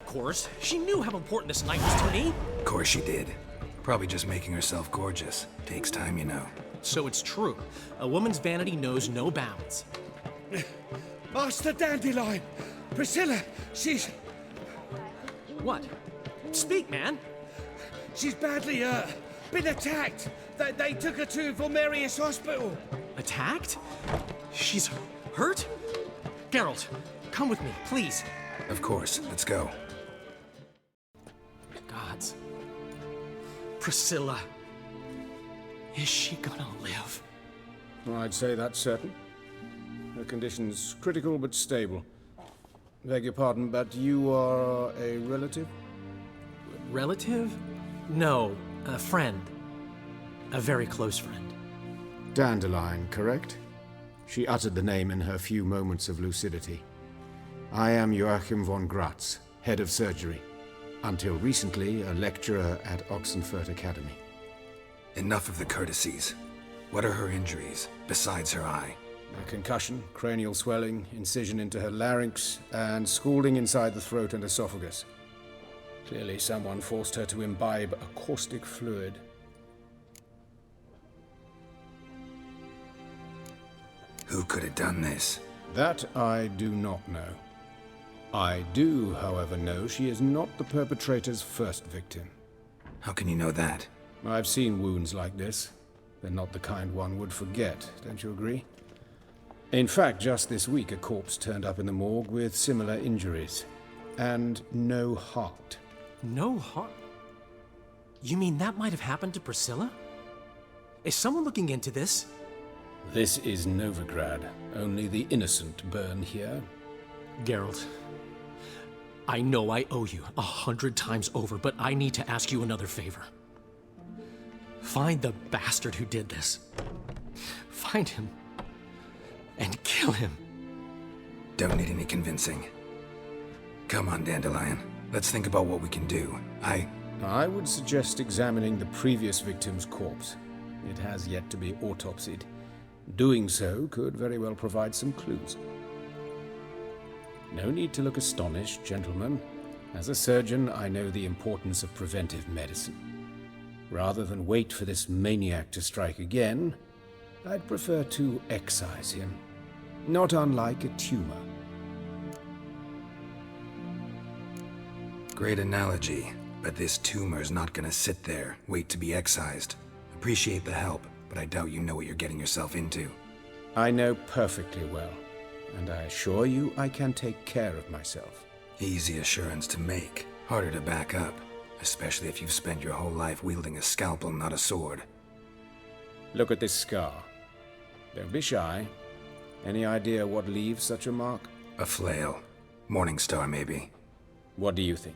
course. She knew how important this night was to me. Of course she did. Probably just making herself gorgeous. Takes time, you know. So it's true. A woman's vanity knows no bounds. Master Dandelion! Priscilla, she's... What? Speak, man. She's badly, been attacked. They took her to Vulmerius Hospital. Attacked? She's hurt? Geralt, come with me, please. Of course. Let's go. Gods. Priscilla. Is she gonna live? I'd say that's certain. Her condition's critical but stable. Beg your pardon, but you are a relative? Relative? No, a friend. A very close friend. Dandelion, correct? She uttered the name in her few moments of lucidity. I am Joachim von Gratz, head of surgery. Until recently, a lecturer at Oxenfurt Academy. Enough of the courtesies. What are her injuries, besides her eye? A concussion, cranial swelling, incision into her larynx, and scalding inside the throat and esophagus. Clearly someone forced her to imbibe a caustic fluid. Who could have done this? That I do not know. I do, however, know she is not the perpetrator's first victim. How can you know that? I've seen wounds like this. They're not the kind one would forget, don't you agree? In fact, just this week a corpse turned up in the morgue with similar injuries. And no heart. No heart? You mean that might have happened to Priscilla? Is someone looking into this? This is Novigrad. Only the innocent burn here. Geralt, I know I owe you 100 times over, but I need to ask you another favor. Find the bastard who did this. Find him. And kill him. Don't need any convincing. Come on, Dandelion. Let's think about what we can do. I would suggest examining the previous victim's corpse. It has yet to be autopsied. Doing so could very well provide some clues. No need to look astonished, gentlemen. As a surgeon, I know the importance of preventive medicine. Rather than wait for this maniac to strike again, I'd prefer to excise him. Not unlike a tumor. Great analogy, but this tumor's not gonna sit there, wait to be excised. Appreciate the help, but I doubt you know what you're getting yourself into. I know perfectly well, and I assure you I can take care of myself. Easy assurance to make, harder to back up, especially if you've spent your whole life wielding a scalpel, not a sword. Look at this scar. Don't be shy. Any idea what leaves such a mark? A flail. Morning Star, maybe. What do you think?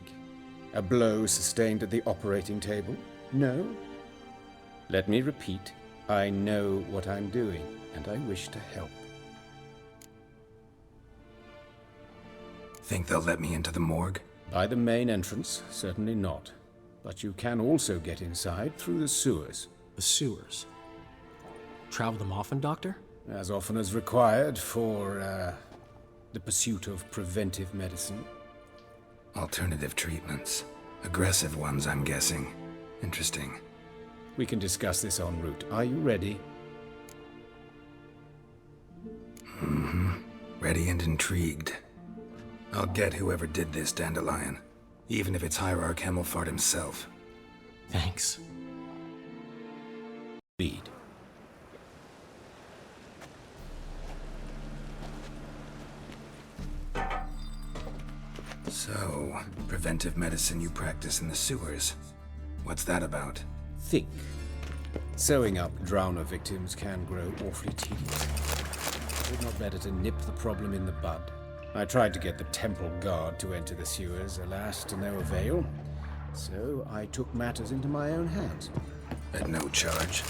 A blow sustained at the operating table? No? Let me repeat. I know what I'm doing, and I wish to help. Think they'll let me into the morgue? By the main entrance, certainly not. But you can also get inside through the sewers. The sewers. Travel them often, Doctor? As often as required for, the pursuit of preventive medicine. Alternative treatments. Aggressive ones, I'm guessing. Interesting. We can discuss this en route. Are you ready? Ready and intrigued. I'll get whoever did this, Dandelion. Even if it's Hierarch Hemmelfart himself. Thanks. Lead. So, preventive medicine you practice in the sewers. What's that about? Think. Sewing up drowner victims can grow awfully tedious. Is it not better to nip the problem in the bud? I tried to get the temple guard to enter the sewers, alas, to no avail. So I took matters into my own hands. At no charge.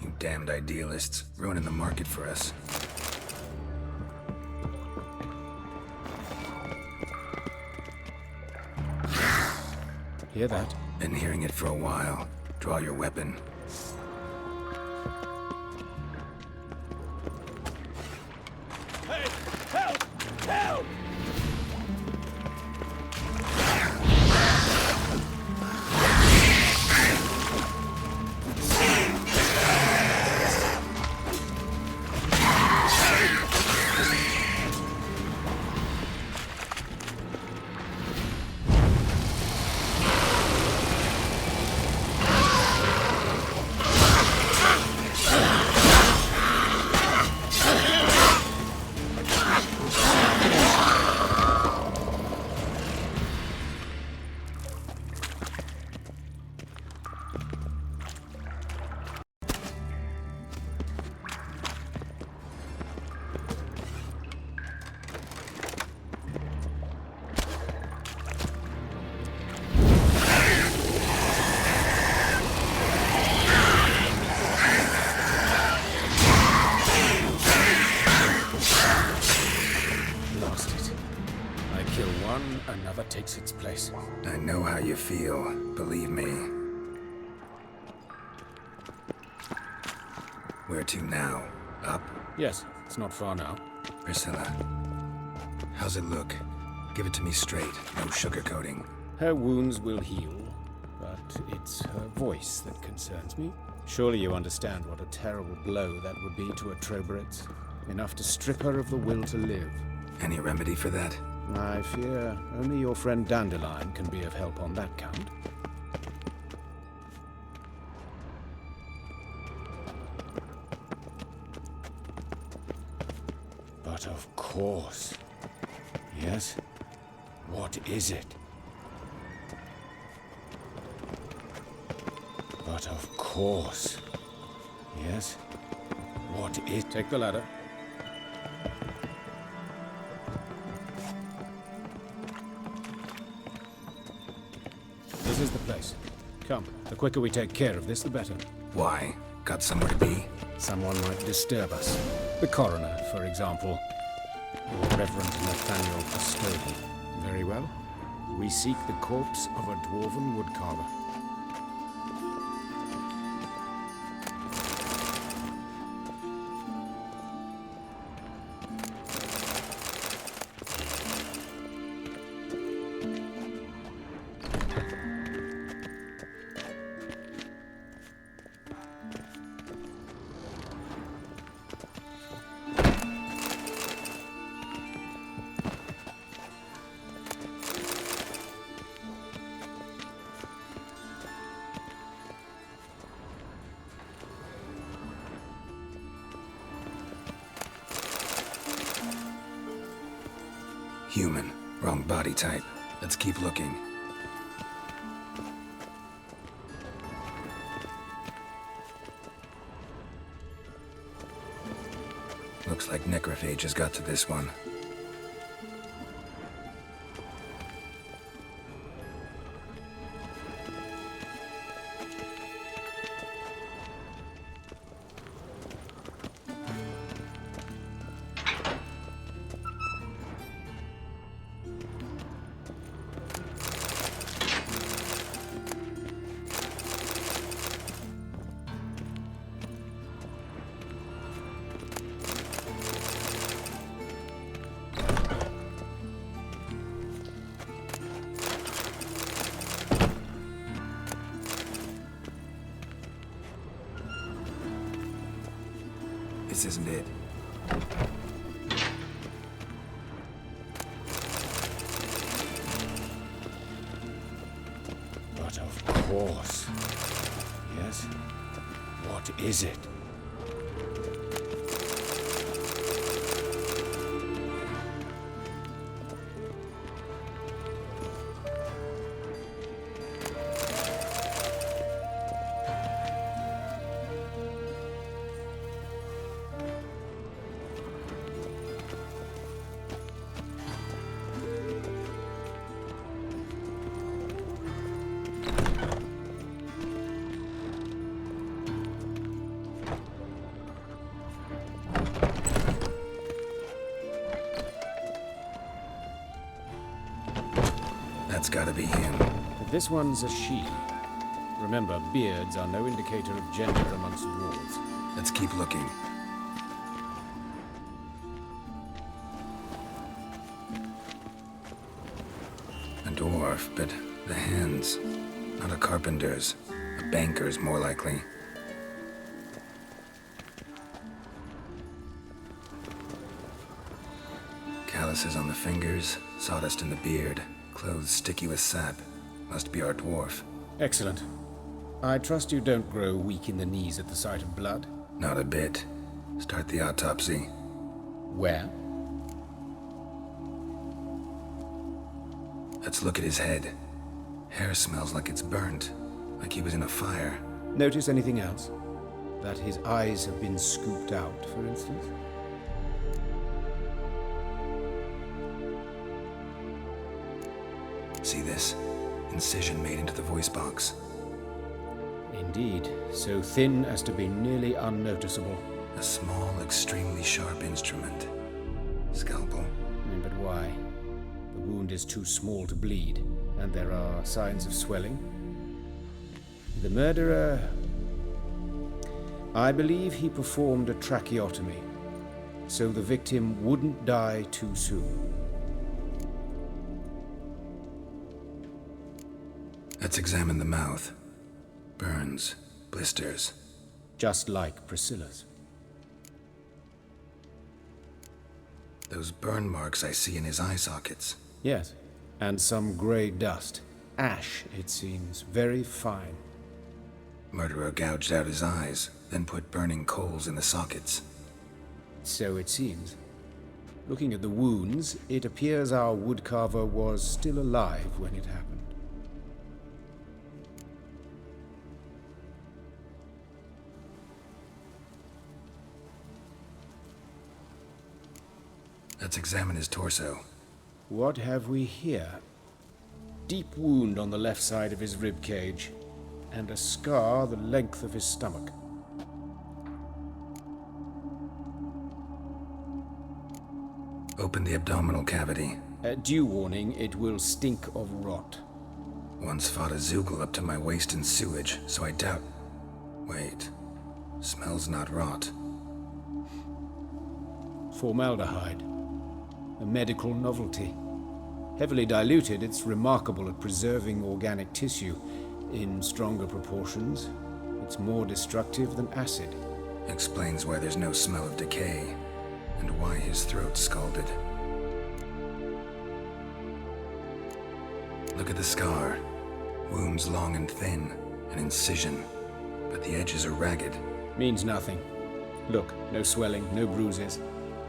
You damned idealists, ruining the market for us. Hear that? Been hearing it for a while. Draw your weapon. Hey! Help! Help! I know how you feel, believe me. Where to now? Up? Yes, it's not far now. Priscilla. How's it look? Give it to me straight, no sugarcoating. Her wounds will heal, but it's her voice that concerns me. Surely you understand what a terrible blow that would be to a Trobritz. Enough to strip her of the will to live. Any remedy for that? I fear only your friend Dandelion can be of help on that count. But of course. Yes? What is it? But of course. Yes? What is... Take the ladder. This is the place. Come, the quicker we take care of this, the better. Why? Got somewhere to be? Someone might disturb us. The coroner, for example. Or Reverend Nathaniel Custody. Very well. We seek the corpse of a dwarven woodcarver. Human. Wrong body type. Let's keep looking. Looks like necrophages got to this one. This isn't it. But of course. Yes? What is it? That's gotta be him. But this one's a she. Remember, beards are no indicator of gender amongst dwarves. Let's keep looking. A dwarf, but the hands. Not a carpenter's. A banker's, more likely. Calluses on the fingers, sawdust in the beard, clothes sticky with sap. Must be our dwarf. Excellent. I trust you don't grow weak in the knees at the sight of blood. Not a bit. Start the autopsy. Where? Let's look at his head. Hair smells like it's burnt, like he was in a fire. Notice anything else? That his eyes have been scooped out, for instance? See this? Incision made into the voice box. Indeed, so thin as to be nearly unnoticeable. A small, extremely sharp instrument. Scalpel. But why? The wound is too small to bleed, and there are signs of swelling. The murderer... I believe he performed a tracheotomy, so the victim wouldn't die too soon. Let's examine the mouth. Burns, blisters. Just like Priscilla's. Those burn marks I see in his eye sockets. Yes, and some grey dust. Ash, it seems. Very fine. Murderer gouged out his eyes, then put burning coals in the sockets. So it seems. Looking at the wounds, it appears our woodcarver was still alive when it happened. Let's examine his torso. What have we here? Deep wound on the left side of his rib cage, and a scar the length of his stomach. Open the abdominal cavity. Due warning, it will stink of rot. Once fought a Zoogle up to my waist in sewage, so I doubt... Wait. Smells not rot. Formaldehyde. A medical novelty. Heavily diluted, it's remarkable at preserving organic tissue. In stronger proportions, it's more destructive than acid. Explains why there's no smell of decay, and why his throat's scalded. Look at the scar. Wound's long and thin, an incision, but the edges are ragged. Means nothing. Look, no swelling, no bruises.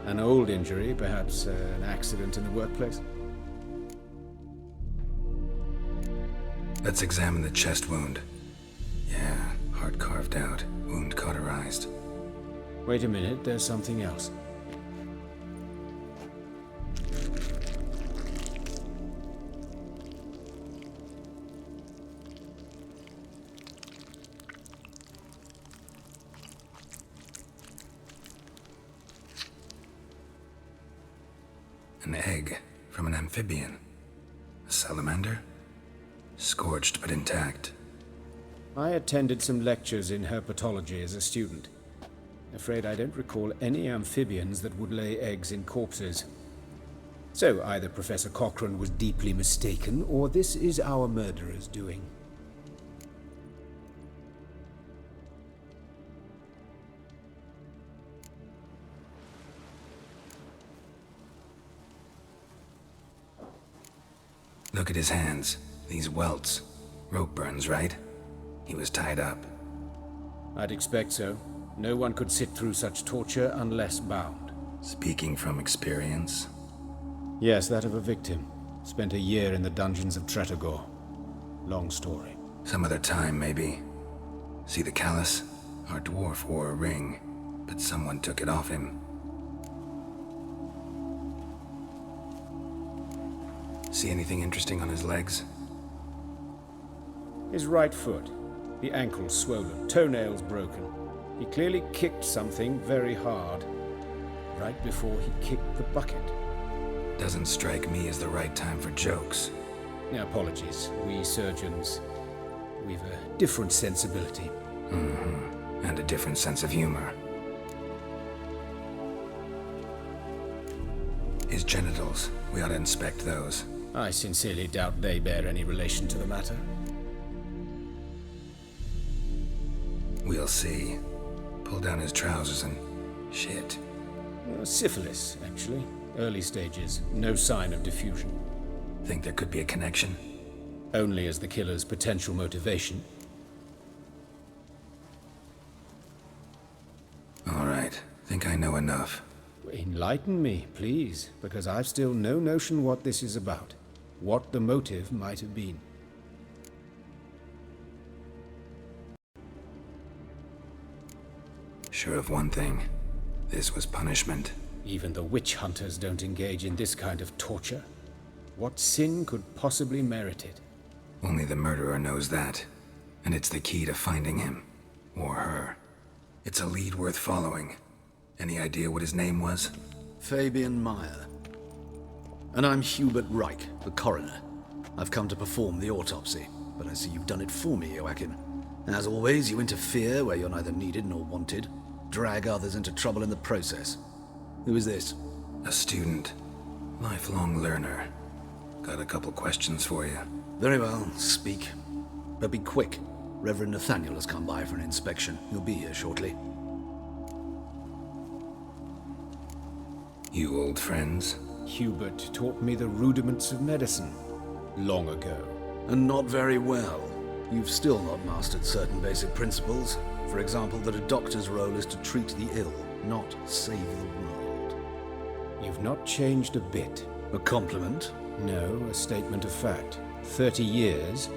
An old injury, perhaps an accident in the workplace. Let's examine the chest wound. Yeah, heart carved out, wound cauterized. Wait a minute, there's something else. An egg from an amphibian. A salamander? Scorched but intact. I attended some lectures in herpetology as a student. Afraid I don't recall any amphibians that would lay eggs in corpses. So either Professor Cochrane was deeply mistaken, or this is our murderer's doing. Look at his hands. These welts. Rope burns, right? He was tied up. I'd expect so. No one could sit through such torture unless bound. Speaking from experience. Yes, that of a victim. Spent a year in the dungeons of Tretogor. Long story. Some other time, maybe. See the callus? Our dwarf wore a ring, but someone took it off him. See anything interesting on his legs? His right foot. The ankle swollen, toenails broken. He clearly kicked something very hard. Right before he kicked the bucket. Doesn't strike me as the right time for jokes. Apologies. We surgeons, we've a different sensibility. Mm-hmm. And a different sense of humor. His genitals. We ought to inspect those. I sincerely doubt they bear any relation to the matter. We'll see. Pull down his trousers and... shit. Syphilis, actually. Early stages. No sign of diffusion. Think there could be a connection? Only as the killer's potential motivation. All right. Think I know enough. Enlighten me, please, because I've still no notion what this is about. What the motive might have been. Sure of one thing. This was punishment. Even the witch hunters don't engage in this kind of torture. What sin could possibly merit it? Only the murderer knows that. And it's the key to finding him. Or her. It's a lead worth following. Any idea what his name was? Fabian Meyer. And I'm Hubert Reich, the coroner. I've come to perform the autopsy, but I see you've done it for me, Joachim. As always, you interfere where you're neither needed nor wanted, drag others into trouble in the process. Who is this? A student. Lifelong learner. Got a couple questions for you. Very well, speak. But be quick. Reverend Nathaniel has come by for an inspection. He'll be here shortly. You old friends? Hubert taught me the rudiments of medicine long ago. And not very well. You've still not mastered certain basic principles. For example, that a doctor's role is to treat the ill, not save the world. You've not changed a bit. A compliment? No, a statement of fact. 30 years,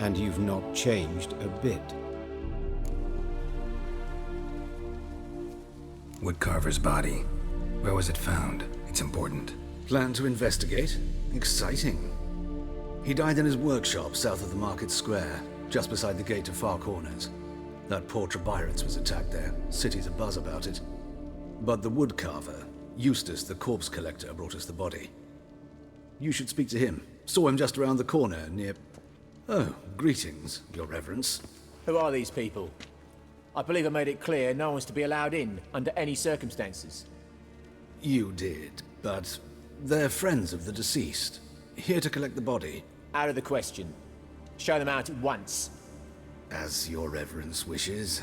and you've not changed a bit. Woodcarver's body. Where was it found? It's important. Plan to investigate? Exciting. He died in his workshop south of the market square, just beside the gate to Far Corners. That poor Trebyran's was attacked there. City's abuzz about it. But the woodcarver, Eustace the corpse collector, brought us the body. You should speak to him. Saw him just around the corner near... Oh, greetings, Your Reverence. Who are these people? I believe I made it clear no one's to be allowed in under any circumstances. You did, but they're friends of the deceased. Here to collect the body. Out of the question. Show them out at once. As Your Reverence wishes.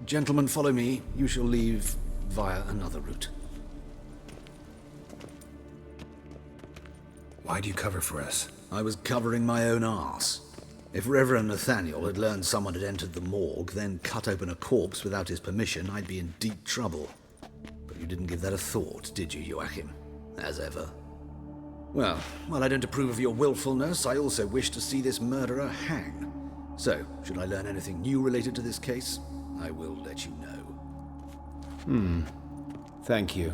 Gentlemen, follow me. You shall leave via another route. Why do you cover for us? I was covering my own arse. If Reverend Nathaniel had learned someone had entered the morgue, then cut open a corpse without his permission, I'd be in deep trouble. But you didn't give that a thought, did you, Joachim? As ever. Well, while I don't approve of your willfulness, I also wish to see this murderer hang. So, should I learn anything new related to this case, I will let you know. Thank you.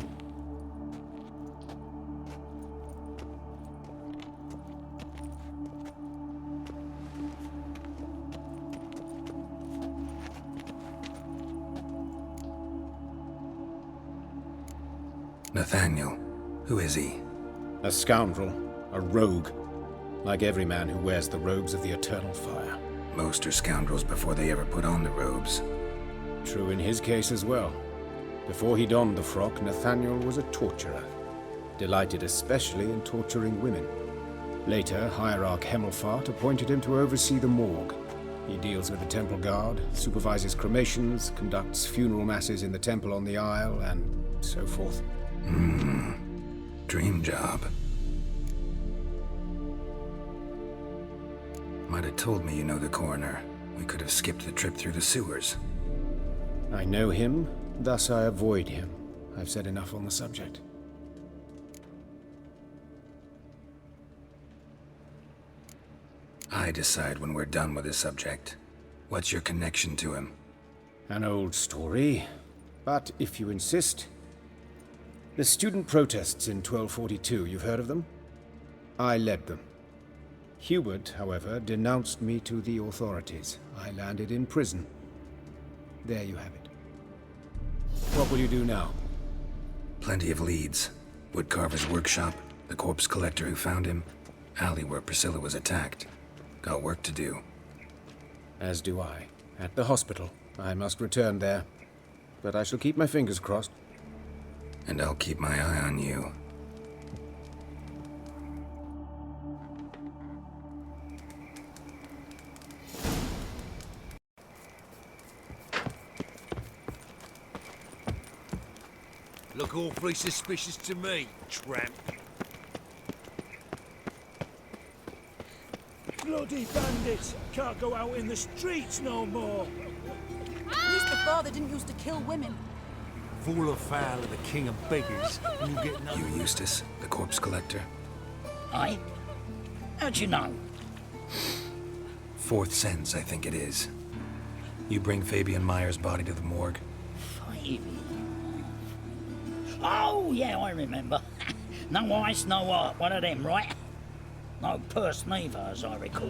Nathaniel. Who is he? A scoundrel, a rogue, like every man who wears the robes of the eternal fire. Most are scoundrels before they ever put on the robes. True in his case as well. Before he donned the frock, Nathaniel was a torturer, delighted especially in torturing women. Later, Hierarch Hemmelfart appointed him to oversee the morgue. He deals with the temple guard, supervises cremations, conducts funeral masses in the temple on the Isle, and so forth. Dream job. Might have told me you know the coroner. We could have skipped the trip through the sewers. I know him, thus I avoid him. I've said enough on the subject. I decide when we're done with the subject. What's your connection to him? An old story, but if you insist... The student protests in 1242, you've heard of them? I led them. Hubert, however, denounced me to the authorities. I landed in prison. There you have it. What will you do now? Plenty of leads. Woodcarver's workshop, the corpse collector who found him, alley where Priscilla was attacked. Got work to do. As do I. At the hospital. I must return there. But I shall keep my fingers crossed. And I'll keep my eye on you. Look awfully suspicious to me, tramp. Bloody bandits! Can't go out in the streets no more! At least the father didn't used to kill women. Fall afoul of the king of beggars, and you get no... You Eustace, the corpse collector? Aye? How'd you know? Fourth sense, I think it is. You bring Fabian Meyer's body to the morgue? Fabian? Oh, yeah, I remember. No ice, no art, one of them, right? No purse neither, as I recall.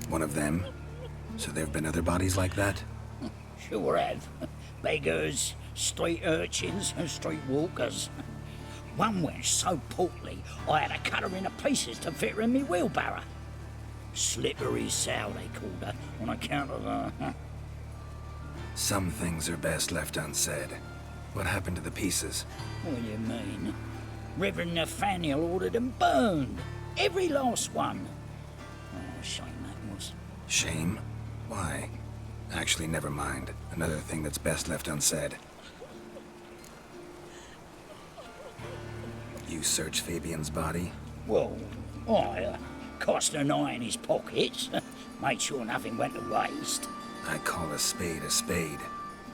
One of them? So there have been other bodies like that? Sure have. Beggars, street urchins, and street walkers. One went so portly, I had to cut her into pieces to fit her in me wheelbarrow. Slippery sow, they called her, on account of her. Some things are best left unsaid. What happened to the pieces? What do you mean? Reverend Nathaniel ordered them burned. Every last one. Oh, shame that was. Shame? Why? Actually, never mind. Another thing that's best left unsaid. You searched Fabian's body? Well, I cast an eye in his pockets. Made sure nothing went to waste. I call a spade a spade.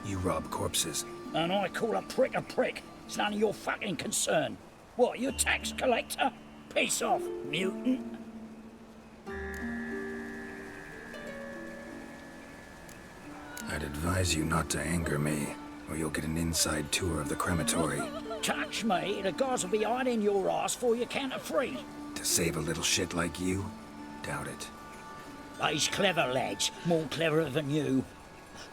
You rob corpses. And I call a prick a prick. It's none of your fucking concern. What, you tax collector? Piss off, mutant. I'd advise you not to anger me, or you'll get an inside tour of the crematory. Touch me, the guards will be hiding your ass for you count of three. To save a little shit like you? Doubt it. They's clever lads, more cleverer than you.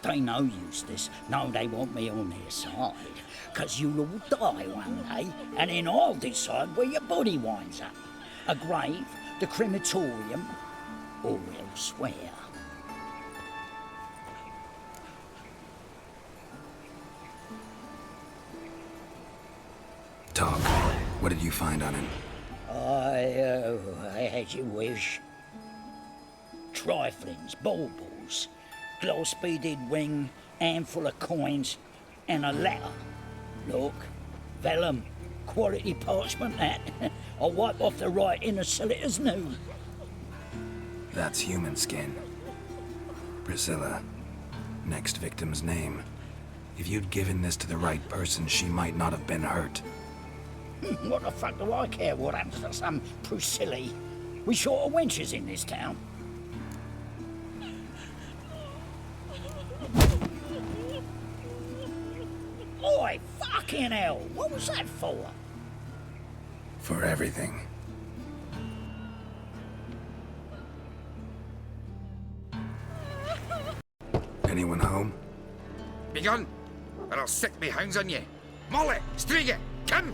They know Eustace, know they want me on their side. 'Cause you'll all die one day, and then I'll decide where your body winds up. A grave, the crematorium, or elsewhere. Talk. What did you find on him? As you wish. Triflings, baubles, gloss-beaded ring, handful of coins, and a letter. Look, vellum, quality parchment that. I'll wipe off the writing and sell it as new. That's human skin. Priscilla. Next victim's name. If you'd given this to the right person, she might not have been hurt. What the fuck do I care what happens to some Priscilla? We short of wenches in this town. Oi, fucking hell! What was that for? For everything. Anyone home? Begone, or I'll sick me hounds on you. Molly, Striga, come!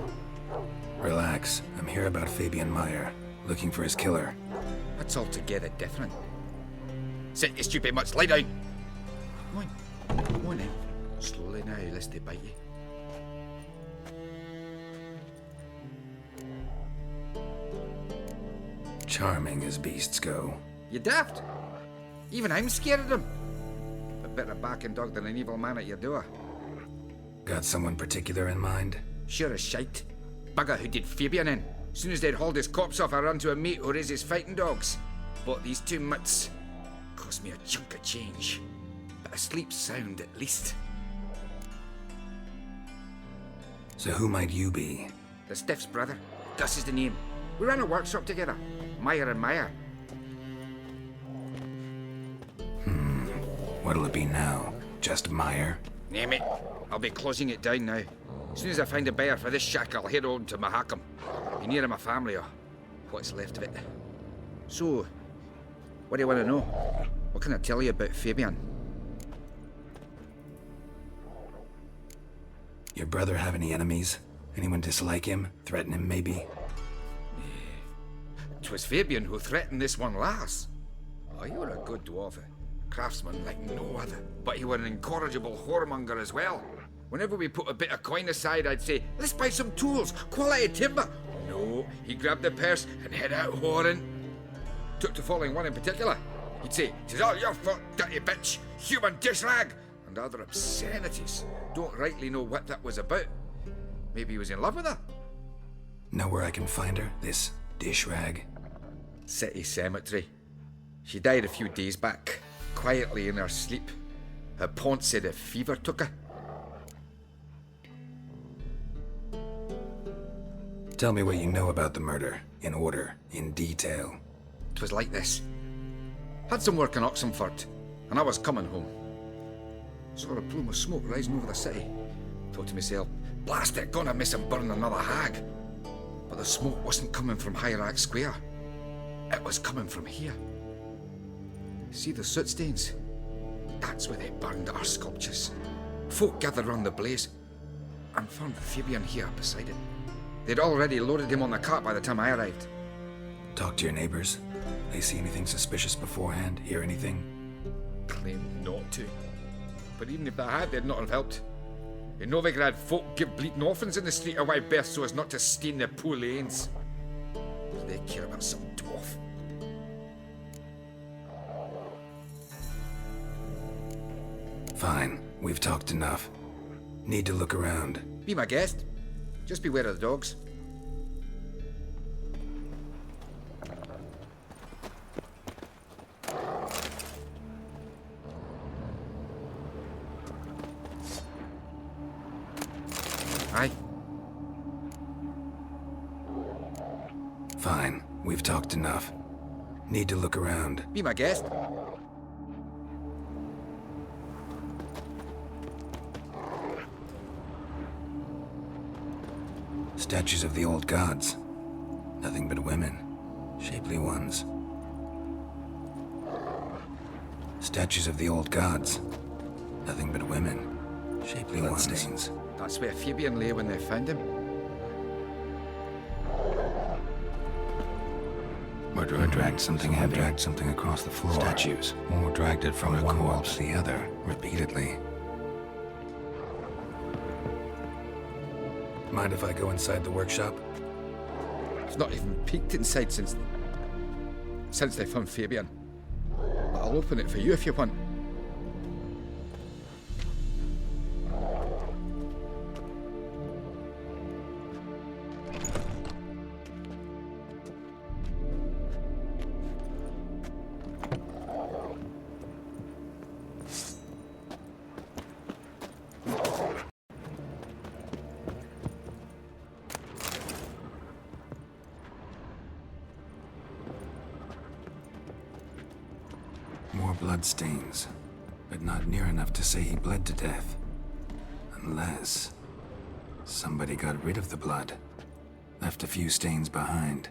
Relax. I'm here about Fabian Meyer, looking for his killer. That's altogether different. Sit, you stupid mutts, lie down. Go on then. Slowly now, lest they bite you. Charming as beasts go. You daft. Even I'm scared of them. A better barking dog than an evil man at your door. Got someone particular in mind? Sure as shite. Bugger who did Fabian in. Soon as they'd hauled his corpse off, I ran to a mate who raised his fighting dogs. Bought these two mutts. Cost me a chunk of change. But I sleep sound at least. So who might you be? The Stiff's brother. Gus is the name. We ran a workshop together. Meyer and Meyer. What'll it be now? Just Meyer? Name it. I'll be closing it down now. As soon as I find a buyer for this shack, I'll head on to Mahakam. Be near my family, or what's left of it. So, what do you want to know? What can I tell you about Fabian? Your brother have any enemies? Anyone dislike him? Threaten him, maybe? 'Twas Fabian who threatened this one last. Oh, you were a good dwarf. Craftsman like no other. But you were an incorrigible whoremonger as well. Whenever we put a bit of coin aside, I'd say, let's buy some tools, quality timber. No, he grabbed the purse and head out whoring. Took to following one in particular. He'd say, "'Tis all your fault, dirty bitch, human dish rag," and other obscenities. Don't rightly know what that was about. Maybe he was in love with her. Know where I can find her? This dish rag? City cemetery. She died a few days back, quietly in her sleep. Her pont said a fever took her. Tell me what you know about the murder, in order, in detail. 'Twas like this. Had some work in Oxenford, and I was coming home. Saw a plume of smoke rising over the city. Thought to myself, blast it, gonna miss and burn another hag. But the smoke wasn't coming from Hierarch Square. It was coming from here. See the soot stains? That's where they burned our sculptures. Folk gathered round the blaze and found Fabian here beside it. They'd already loaded him on the cart by the time I arrived. Talk to your neighbors. They see anything suspicious beforehand? Hear anything? Claimed not to. But even if they had, they'd not have helped. In Novigrad, folk give bleating orphans in the street a wide berth so as not to stain their poor lanes. They care about some dwarf. Fine, we've talked enough. Need to look around. Be my guest. Just beware of the dogs. Aye. Fine, we've talked enough. Need to look around. Be my guest. Statues of the old gods. Nothing but women. Shapely ones. Statues of the old gods. Nothing but women. Shapely ones. Bloodstains. That's where Fabian lay when they found him. Murderer dragged something heavy. Dragged something across the floor. Statues. Or dragged it from one wall to the other, repeatedly. Mind if I go inside the workshop? It's not even peeked inside since they found Fabian. But I'll open it for you if you want. More bloodstains, but not near enough to say he bled to death. Unless somebody got rid of the blood, left a few stains behind.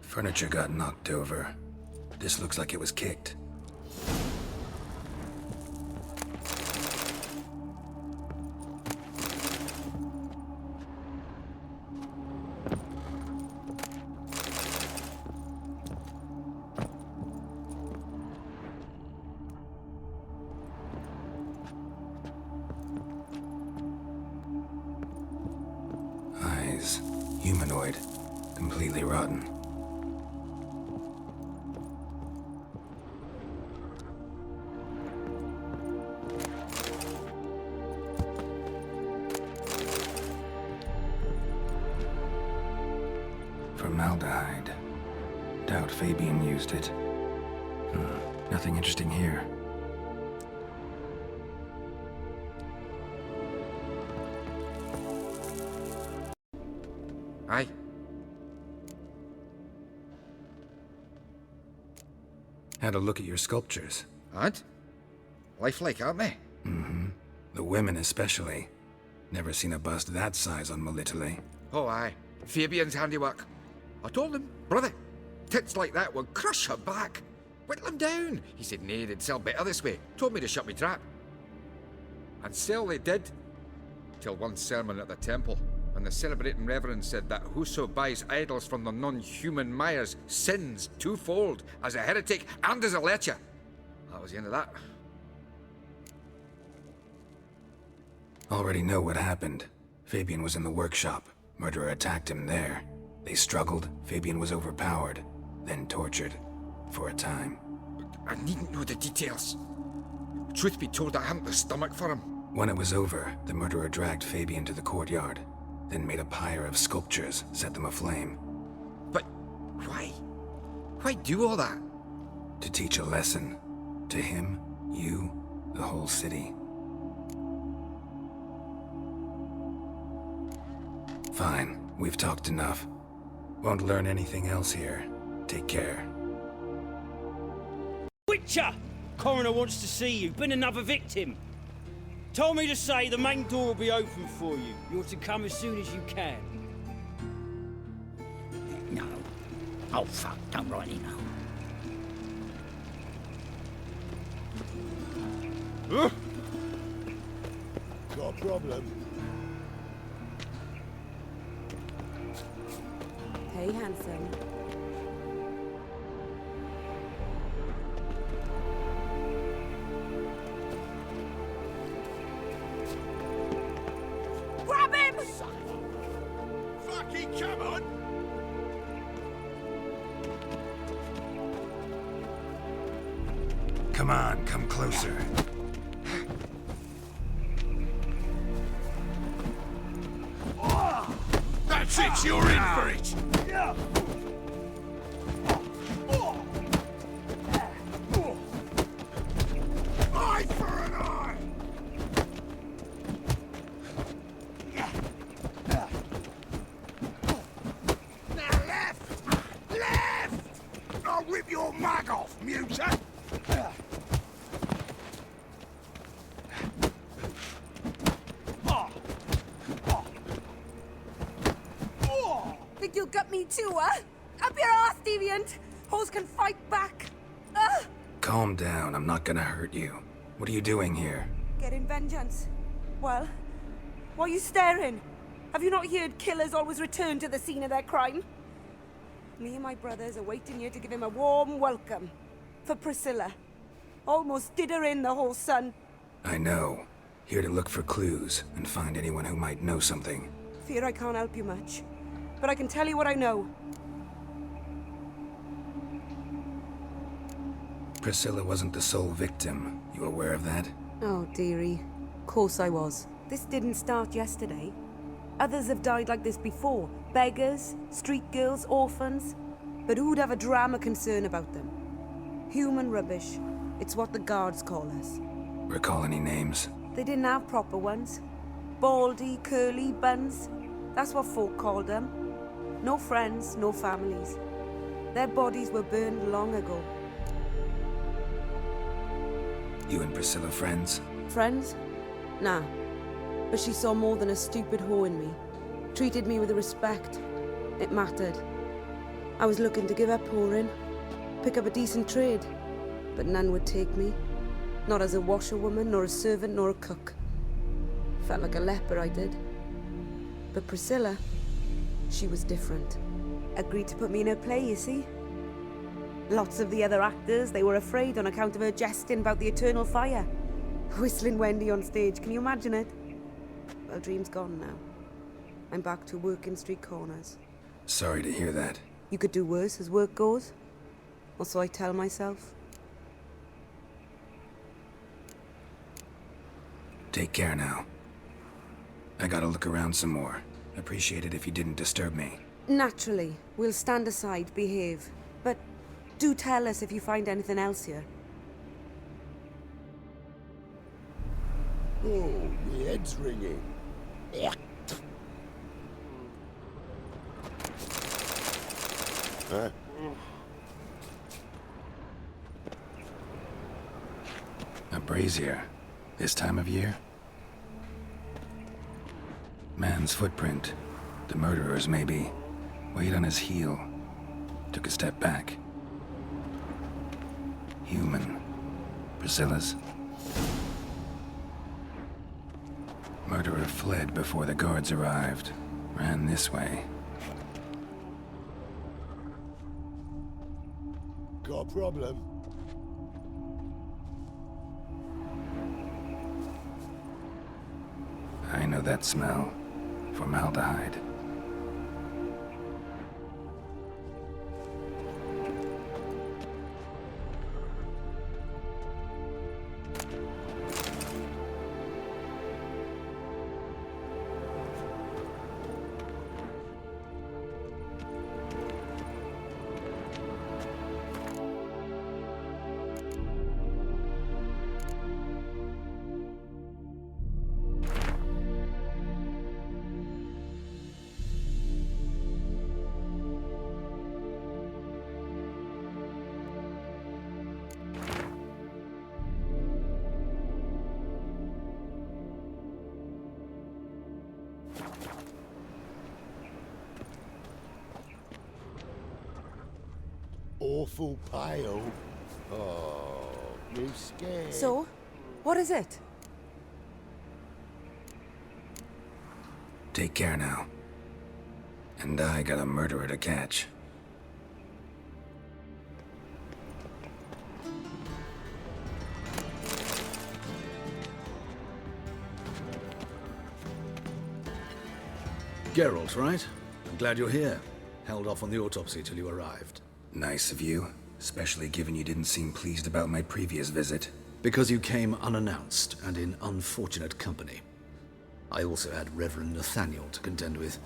Furniture got knocked over. This looks like it was kicked. Eyes. Humanoid. Completely rotten. Formaldehyde. Doubt Fabian used it. Nothing interesting here. Aye. Had a look at your sculptures. And? Lifelike, aren't they? Mm-hmm. The women especially. Never seen a bust that size on Melitele. Oh, aye. Fabian's handiwork. I told him, brother, tits like that would crush her back. Whittle him down. He said, nay, they'd sell better this way. Told me to shut me trap. And sell they did. Till one sermon at the temple. And the celebrating reverend said that whoso buys idols from the non-human Myers sins twofold, as a heretic and as a lecher. That was the end of that. Already know what happened. Fabian was in the workshop. Murderer attacked him there. They struggled. Fabian was overpowered, then tortured. For a time. I needn't know the details. Truth be told, I hadn't the stomach for him. When it was over, the murderer dragged Fabian to the courtyard, then made a pyre of sculptures, set them aflame. But why? Why do all that? To teach a lesson. To him, you, the whole city. Fine, we've talked enough. Won't learn anything else here. Take care. Witcher! Coroner wants to see you. Been another victim. Told me to say the main door will be open for you. You're to come as soon as you can. No. Oh, fuck. Don't really know. Got a problem? Hey, handsome. Grab him! Fucking come on! Come on, come closer. That's it, you're in for it! Eye for an eye! Now left! Left! I'll rip your mug off, mutant! Think you'll gut me too, huh? Up your ass, deviant! Hoes can fight back! Ugh! Calm down, I'm not gonna hurt you. What are you doing here? Getting vengeance. Well, why are you staring? Have you not heard killers always return to the scene of their crime? Me and my brothers are waiting here to give him a warm welcome. For Priscilla. Almost did her in, the whole son. I know. Here to look for clues and find anyone who might know something. Fear I can't help you much. But I can tell you what I know. Priscilla wasn't the sole victim. You aware of that? Oh, dearie. Course I was. This didn't start yesterday. Others have died like this before. Beggars, street girls, orphans. But who'd have a drama concern about them? Human rubbish. It's what the guards call us. Recall any names? They didn't have proper ones. Baldy, curly, buns. That's what folk called them. No friends, no families. Their bodies were burned long ago. You and Priscilla friends? Friends? Nah. But she saw more than a stupid whore in me. Treated me with respect. It mattered. I was looking to give up whoring. Pick up a decent trade. But none would take me. Not as a washerwoman, nor a servant, nor a cook. Felt like a leper, I did. But Priscilla, she was different. Agreed to put me in her play, you see. Lots of the other actors, they were afraid on account of her jesting about the eternal fire. Whistling Wendy on stage, can you imagine it? Well, dream's gone now. I'm back to working street corners. Sorry to hear that. You could do worse as work goes. Or so I tell myself. Take care now. I gotta look around some more. Appreciate it if you didn't disturb me. Naturally, we'll stand aside, behave. But do tell us if you find anything else here. Oh, my head's ringing. Huh? A brazier. This time of year? Man's footprint. The murderer's maybe. Weight on his heel. Took a step back. Human. Priscilla's. Murderer fled before the guards arrived. Ran this way. Got a problem? I know that smell. Formaldehyde. Awful pale. Oh, you scared? So, what is it? Take care now. And I got a murderer to catch. Geralt, right? I'm glad you're here. Held off on the autopsy till you arrived. Nice of you, especially given you didn't seem pleased about my previous visit. Because you came unannounced and in unfortunate company. I also had Reverend Nathaniel to contend with.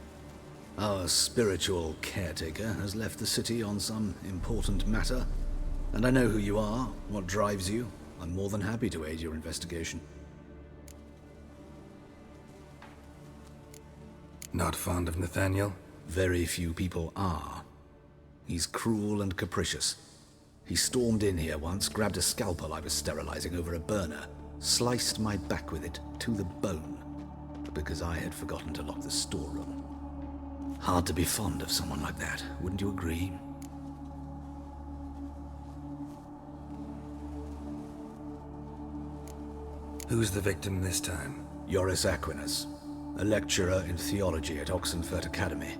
Our spiritual caretaker has left the city on some important matter, and I know who you are, what drives you. I'm more than happy to aid your investigation. Not fond of Nathaniel? Very few people are. He's cruel and capricious. He stormed in here once, grabbed a scalpel I was sterilizing over a burner, sliced my back with it to the bone, because I had forgotten to lock the storeroom. Hard to be fond of someone like that, wouldn't you agree? Who's the victim this time? Joris Aquinas, a lecturer in theology at Oxenfurt Academy.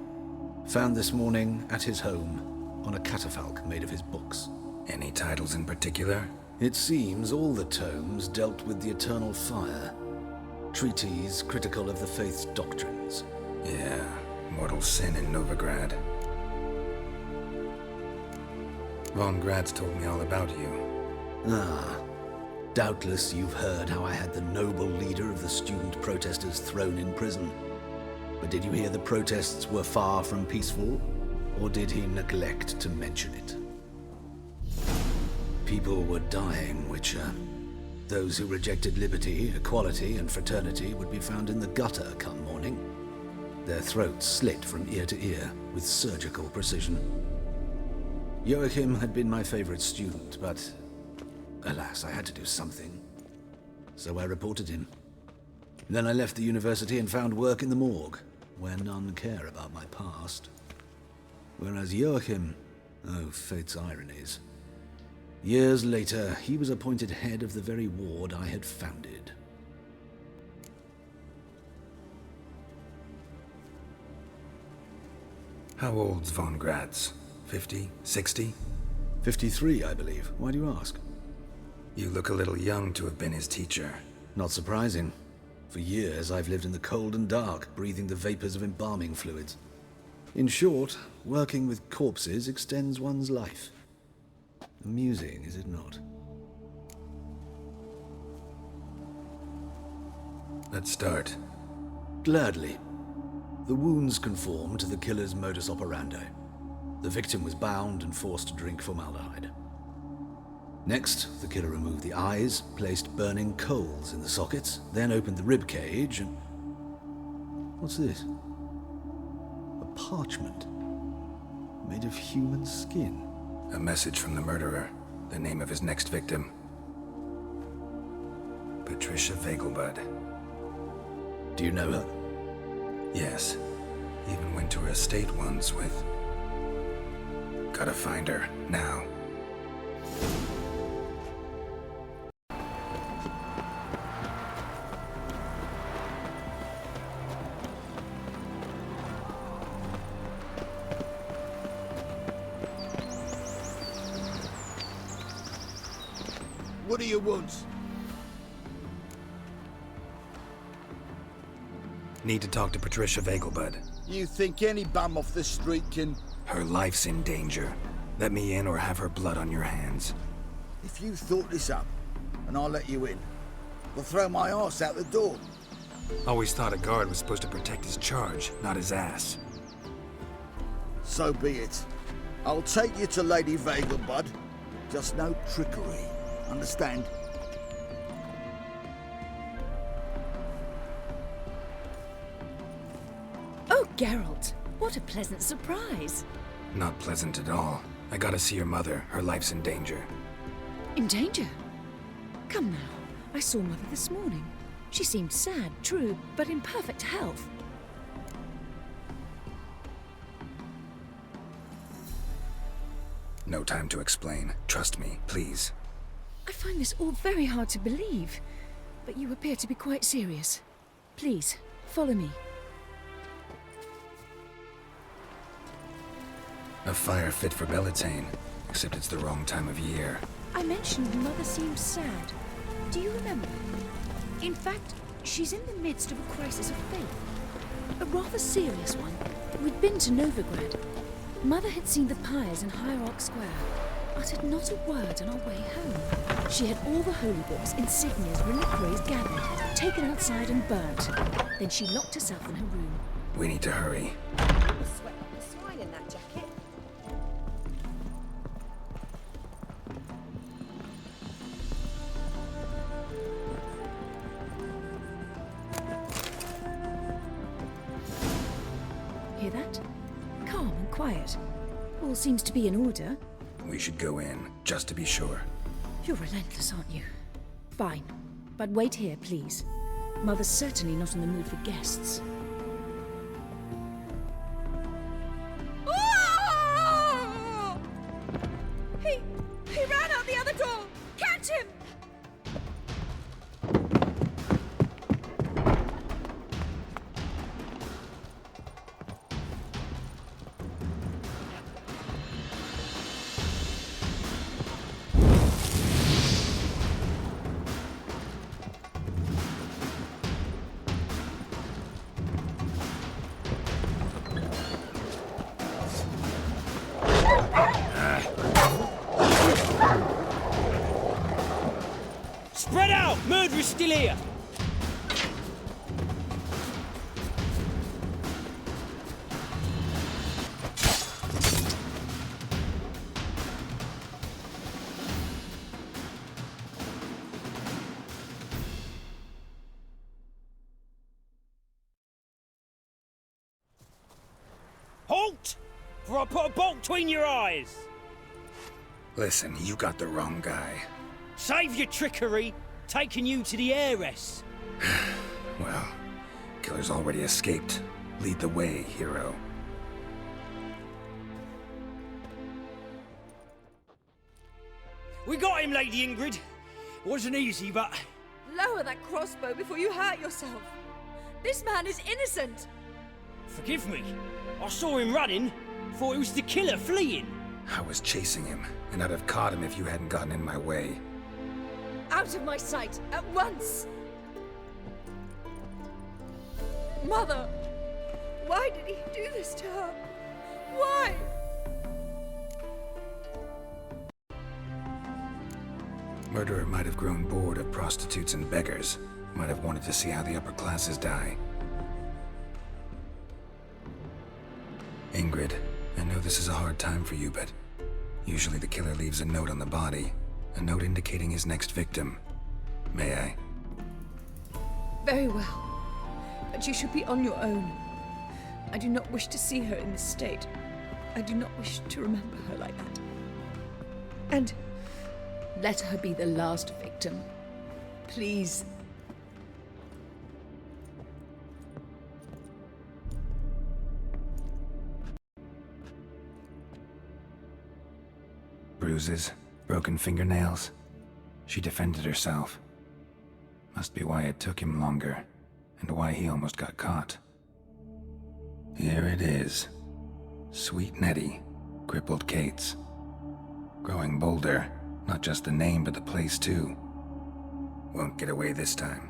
Found this morning at his home on a catafalque made of his books. Any titles in particular? It seems all the tomes dealt with the eternal fire. Treatises critical of the faith's doctrines. Yeah, mortal sin in Novigrad. Von Grad's told me all about you. Ah, doubtless you've heard how I had the noble leader of the student protesters thrown in prison. But did you hear the protests were far from peaceful? Or did he neglect to mention it? People were dying, Witcher. Those who rejected liberty, equality, and fraternity would be found in the gutter come morning. Their throats slit from ear to ear with surgical precision. Joachim had been my favorite student, but alas, I had to do something. So I reported him. Then I left the university and found work in the morgue, where none care about my past. Whereas Joachim, oh, fate's ironies. Years later, he was appointed head of the very ward I had founded. How old's Von Grad's? 50? 60? 53, I believe. Why do you ask? You look a little young to have been his teacher. Not surprising. For years, I've lived in the cold and dark, breathing the vapors of embalming fluids. In short, working with corpses extends one's life. Amusing, is it not? Let's start. Gladly. The wounds conform to the killer's modus operandi. The victim was bound and forced to drink formaldehyde. Next, the killer removed the eyes, placed burning coals in the sockets, then opened the rib cage and... What's this? A parchment made of human skin. A message from the murderer. The name of his next victim. Patricia Vegelbud. Do you know her? Yes. Even went to her estate once with... Gotta find her, now. What do you want? Need to talk to Patricia Vegelbud. You think any bum off the street can... Her life's in danger. Let me in or have her blood on your hands. If you thought this up, and I'll let you in, I'll throw my arse out the door. Always thought a guard was supposed to protect his charge, not his ass. So be it. I'll take you to Lady Vegelbud. Just no trickery. Understand? Oh, Geralt, what a pleasant surprise. Not pleasant at all. I gotta see your mother. Her life's in danger. In danger? Come now, I saw Mother this morning. She seemed sad, true, but in perfect health. No time to explain. Trust me, please. I find this all very hard to believe, but you appear to be quite serious. Please, follow me. A fire fit for Bellatane, except it's the wrong time of year. I mentioned Mother seemed sad. Do you remember? In fact, she's in the midst of a crisis of faith. A rather serious one. We'd been to Novigrad. Mother had seen the pyres in Hierarch Square, uttered not a word on our way home. She had all the holy books, insignias, reliquaries gathered, taken outside and burnt. Then she locked herself in her room. We need to hurry. You sweat like a swine in that jacket. Hear that? Calm and quiet. All seems to be in order. We should go in, just to be sure. You're relentless, aren't you? Fine. But wait here, please. Mother's certainly not in the mood for guests. He ran out the other door! Catch him! Spread out! Murderer's still here! Halt! For I put a bolt between your eyes! Listen, you got the wrong guy. Save your trickery! Taking you to the heiress! Well, killer's already escaped. Lead the way, hero. We got him, Lady Ingrid. Wasn't easy, but... Lower that crossbow before you hurt yourself. This man is innocent. Forgive me. I saw him running. Thought it was the killer fleeing. I was chasing him, and I'd have caught him if you hadn't gotten in my way. Out of my sight, at once! Mother! Why did he do this to her? Why? Murderer might have grown bored of prostitutes and beggars. Might have wanted to see how the upper classes die. Ingrid, I know this is a hard time for you, but usually the killer leaves a note on the body. A note indicating his next victim. May I? Very well. But you should be on your own. I do not wish to see her in this state. I do not wish to remember her like that. And let her be the last victim. Please. Bruises, broken fingernails. She defended herself. Must be why it took him longer, and why he almost got caught. Here it is. Sweet Nettie, crippled Kate's. Growing bolder, not just the name but the place too. Won't get away this time.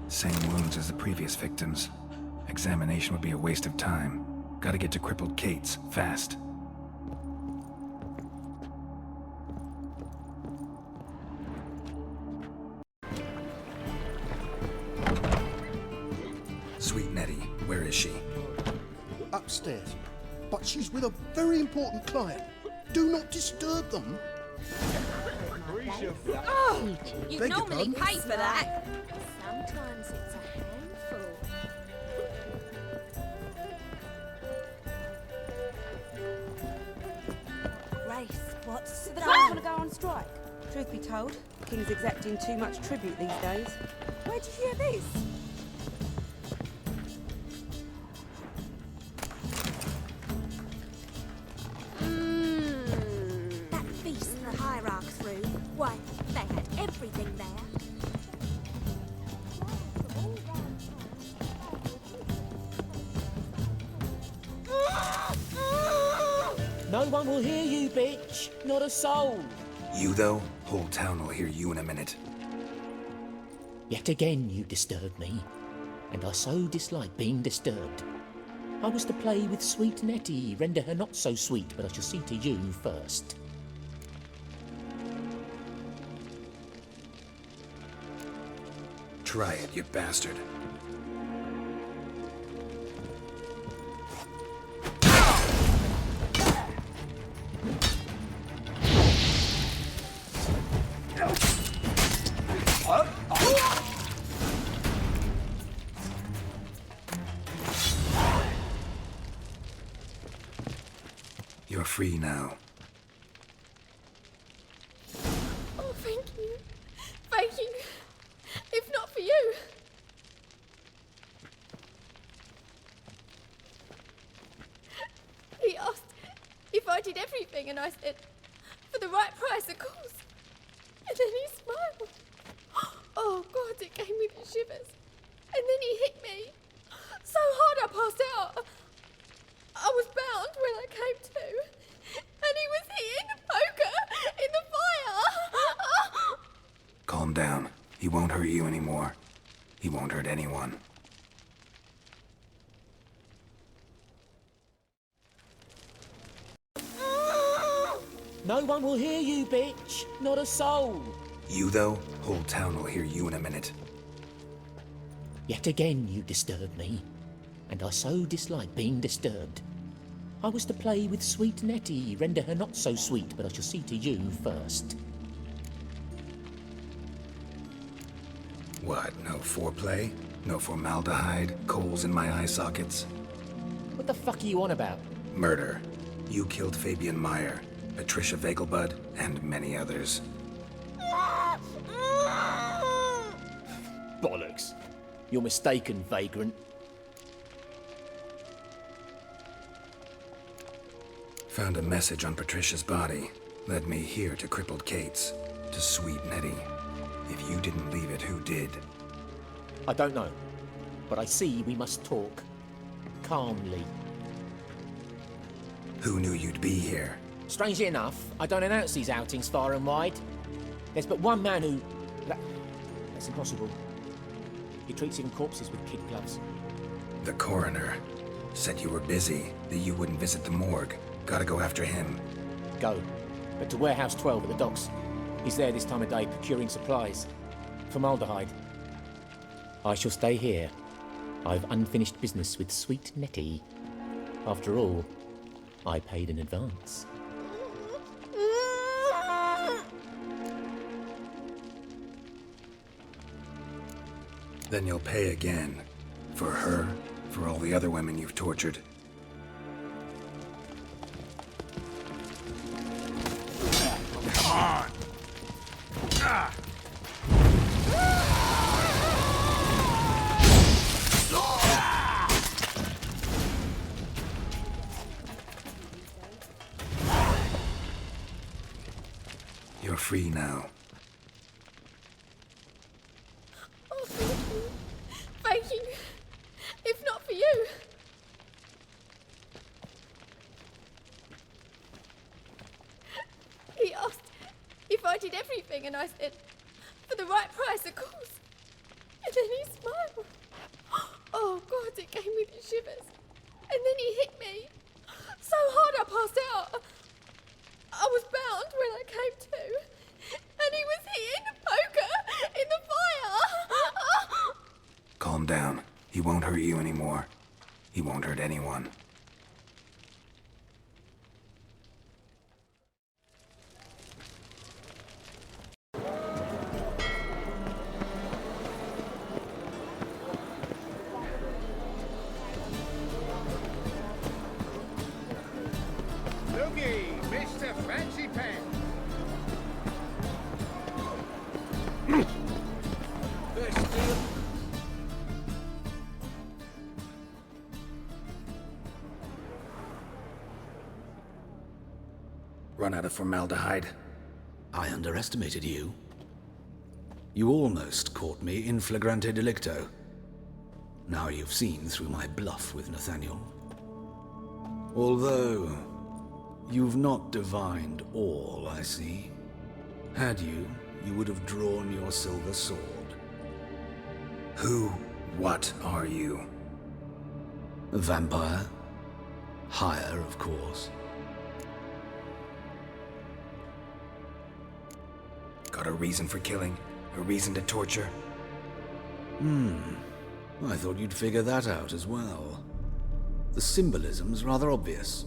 Same wounds as the previous victims. Examination would be a waste of time. Gotta get to crippled Kate's, fast. Sweet Nettie, where is she? Upstairs. But she's with a very important client. Do not disturb them. Oh! You normally pay for that. Sometimes it's a handful. Grace, what's the want to go on strike? Truth be told, King's accepting too much tribute these days. Where'd you hear this? That feast the hierarchs threw. Why, they had everything there. No one will hear you, bitch. Not a soul. You, though? Whole town will hear you in a minute. Yet again you disturb me, and I so dislike being disturbed. I was to play with sweet Nettie, render her not so sweet, but I shall see to you first. Try it, you bastard. You're free now. Oh, thank you. Thank you. If not for you. He asked if I did everything, and I said, for the right price, of course. And then he smiled. Oh, God, it gave me the shivers. And then he hit me. So hard I passed out. I was bound when I came to. And he was hitting the poker in the fire. Calm down. He won't hurt you anymore. He won't hurt anyone. No one will hear you, bitch. Not a soul. You, though? Whole town will hear you in a minute. Yet again you disturb me, and I so dislike being disturbed. I was to play with sweet Nettie, render her not so sweet, but I shall see to you first. What, no foreplay? No formaldehyde? Coals in my eye sockets? What the fuck are you on about? Murder. You killed Fabian Meyer, Patricia Vegelbud, and many others. Bollocks. You're mistaken, vagrant. Found a message on Patricia's body. Led me here to crippled Kate's. To sweet Nettie. If you didn't leave it, who did? I don't know, but I see we must talk. Calmly. Who knew you'd be here? Strangely enough, I don't announce these outings far and wide. There's but one man who... That's impossible. He treats even corpses with kid gloves. The coroner. Said you were busy, that you wouldn't visit the morgue. Gotta go after him. Go. But to Warehouse 12 at the docks. He's there this time of day procuring supplies. Formaldehyde. I shall stay here. I've unfinished business with sweet Nettie. After all, I paid in advance. Then you'll pay again. For her, for all the other women you've tortured. Come on! Ah! You're free now. Oh, thank you. Thank you. If not for you. He asked if I did everything, and I said, for the right price, of course. And then he smiled. Oh, God, it gave me the shivers. And then he hit me. So hard I passed out. I was bound when I came to. And he was hitting the poker in the fire. Calm down. He won't hurt you anymore. He won't hurt anyone. Looky, Mr. Fancy Pants. Run out of formaldehyde. I underestimated you. You almost caught me in flagrante delicto. Now you've seen through my bluff with Nathaniel. Although, You've not divined all, I see. Had you, you would have drawn your silver sword. What are you? A vampire. Higher, of course. Got a reason for killing? A reason to torture? I thought you'd figure that out as well. The symbolism's rather obvious.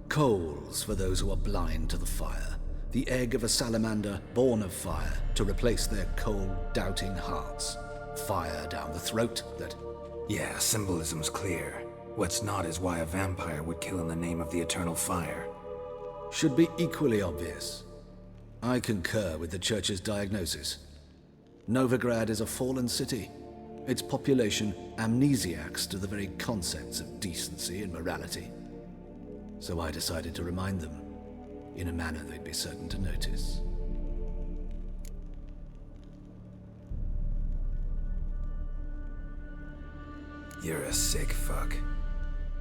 Coals for those who are blind to the fire. The egg of a salamander born of fire to replace their cold, doubting hearts. Fire down the throat that... Yeah, symbolism's clear. What's not is why a vampire would kill in the name of the eternal fire. should be equally obvious. I concur with the Church's diagnosis. Novigrad is a fallen city. Its population amnesiacs to the very concepts of decency and morality. So I decided to remind them, in a manner they'd be certain to notice. You're a sick fuck.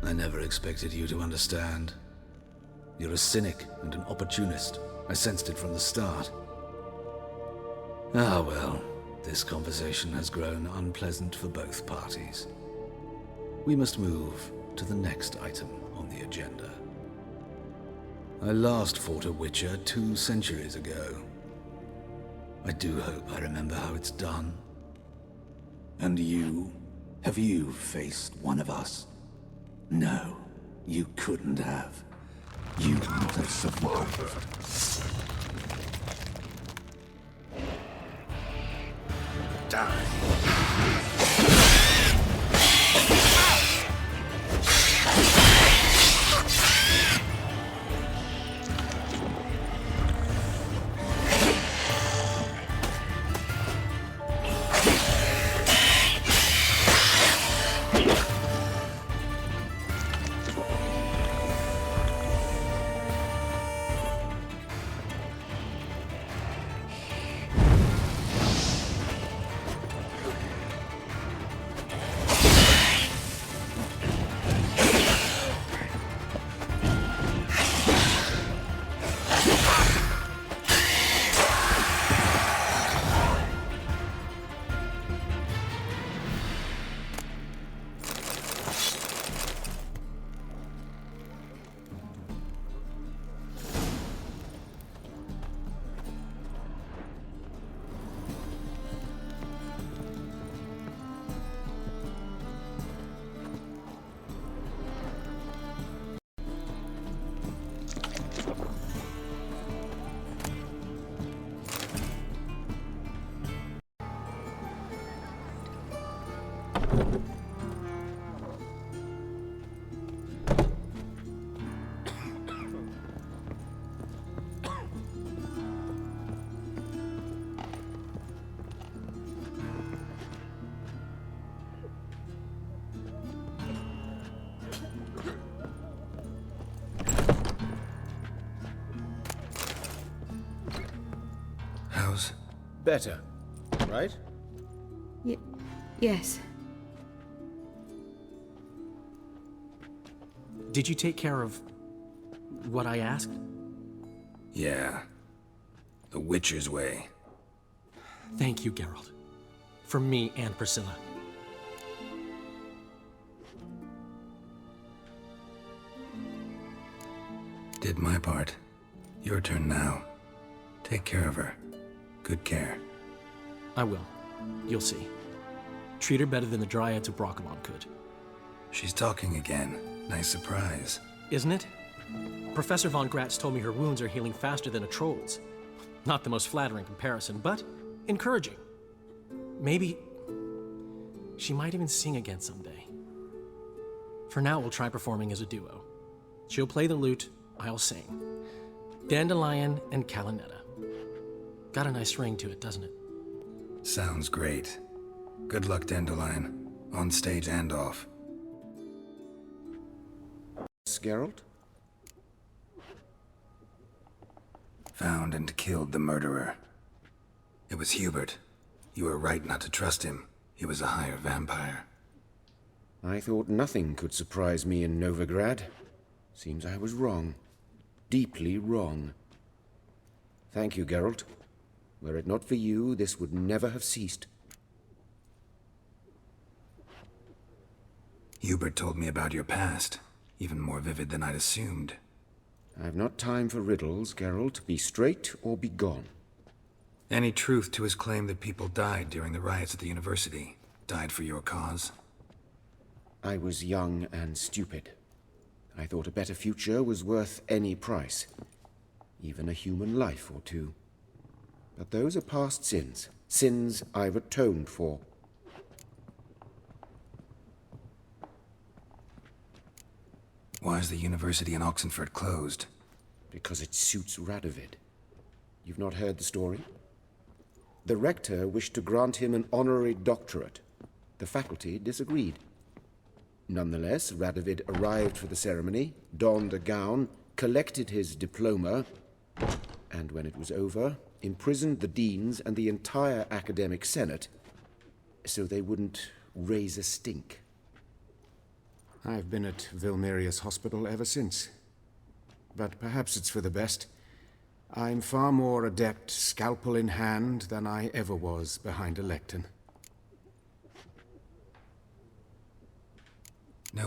I never expected you to understand. You're a cynic and an opportunist. I sensed it from the start. Ah well, this conversation has grown unpleasant for both parties. We must move to the next item on the agenda. I last fought a Witcher 2 centuries ago. I do hope I remember how it's done. And you? Have you faced one of us? No, you couldn't have. You'd not have survived. Die. How's? Better, right? Yes. Did you take care of what I asked? Yeah. The Witcher's way. Thank you, Geralt. From me and Priscilla. Did my part. Your turn now. Take care of her. Good care. I will. You'll see. Treat her better than the Dryads of Broccolon could. She's talking again. Nice surprise. Isn't it? Professor von Gratz told me her wounds are healing faster than a troll's. Not the most flattering comparison, but encouraging. Maybe she might even sing again someday. For now, we'll try performing as a duo. She'll play the lute, I'll sing. Dandelion and Calinetta. Got a nice ring to it, doesn't it? Sounds great. Good luck, Dandelion. On stage and off. Geralt? Found and killed the murderer. It was Hubert. You were right not to trust him. He was a higher vampire. I thought nothing could surprise me in Novigrad. Seems I was wrong. deeply wrong. Thank you, Geralt. Were it not for you, this would never have ceased. Hubert told me about your past, even more vivid than I'd assumed. I've not time for riddles, Geralt. Be straight or be gone. Any truth to his claim that people died during the riots at the university? Died for your cause? I was young and stupid. I thought a better future was worth any price. Even a human life or two. But those are past sins. Sins I've atoned for. Why is the university in Oxenford closed? Because it suits Radovid. You've not heard the story? The rector wished to grant him an honorary doctorate. The faculty disagreed. Nonetheless, Radovid arrived for the ceremony, donned a gown, collected his diploma, and when it was over, imprisoned the deans and the entire academic senate so they wouldn't raise a stink. I've been at Vilmerius Hospital ever since. But perhaps it's for the best. I'm far more adept, scalpel in hand, than I ever was behind a lectern.